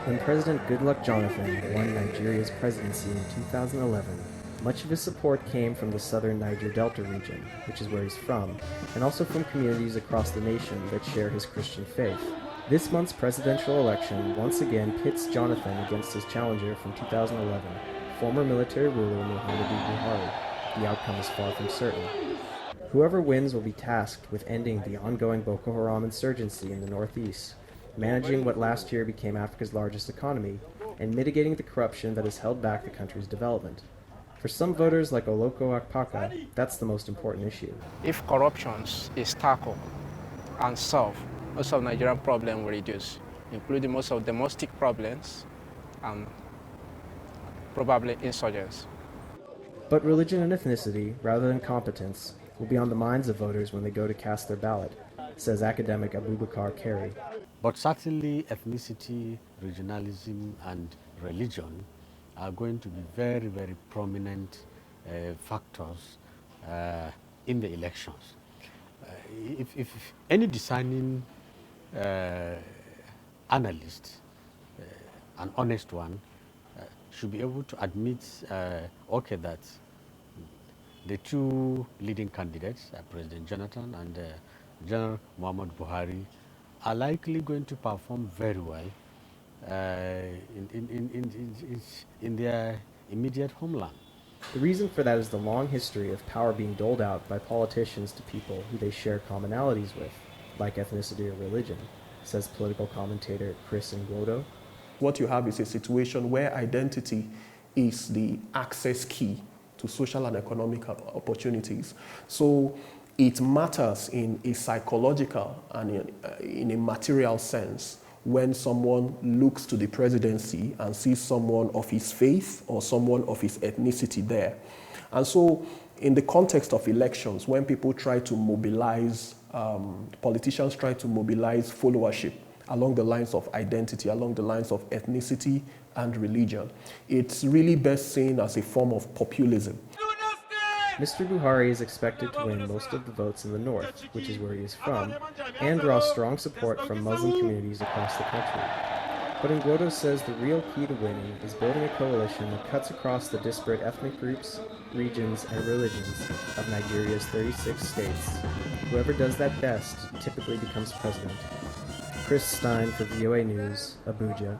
When President Goodluck Jonathan won Nigeria's presidency in 2011, much of his support came from the southern Niger Delta region, which is where he's from, and also from communities across the nation that share his Christian faith. This month's presidential election once again pits Jonathan against his challenger from 2011, former military ruler Muhammadu Buhari. The outcome is far from certain. Whoever wins will be tasked with ending the ongoing Boko Haram insurgency in the northeast, managing what last year became Africa's largest economy, and mitigating the corruption that has held back the country's development. For some voters like Oloko Akpaka, that's the most important issue. If corruption is tackled and solved, most of Nigerian problems will reduce, including most of domestic problems and probably insurgents. But religion and ethnicity, rather than competence, will be on the minds of voters when they go to cast their ballot, says academic Abubakar Carey. But certainly ethnicity, regionalism, and religion are going to be very, very prominent factors in the elections. If any discerning analyst, an honest one, should be able to admit, okay, that the two leading candidates, President Jonathan and General Muhammad Buhari, are likely going to perform very well in their immediate homeland. The reason for that is the long history of power being doled out by politicians to people who they share commonalities with, like ethnicity or religion, says political commentator Chris Ngwodo. What you have is a situation where identity is the access key to social and economic opportunities. So it matters in a psychological and in a material sense when someone looks to the presidency and sees someone of his faith or someone of his ethnicity there. And so in the context of elections, when people try to mobilize, politicians try to mobilize followership along the lines of identity, along the lines of ethnicity and religion, it's really best seen as a form of populism. Mr. Buhari is expected to win most of the votes in the north, which is where he is from, and draw strong support from Muslim communities across the country. But Ngwodo says the real key to winning is building a coalition that cuts across the disparate ethnic groups, regions, and religions of Nigeria's 36 states. Whoever does that best typically becomes president. Chris Stein for VOA News, Abuja.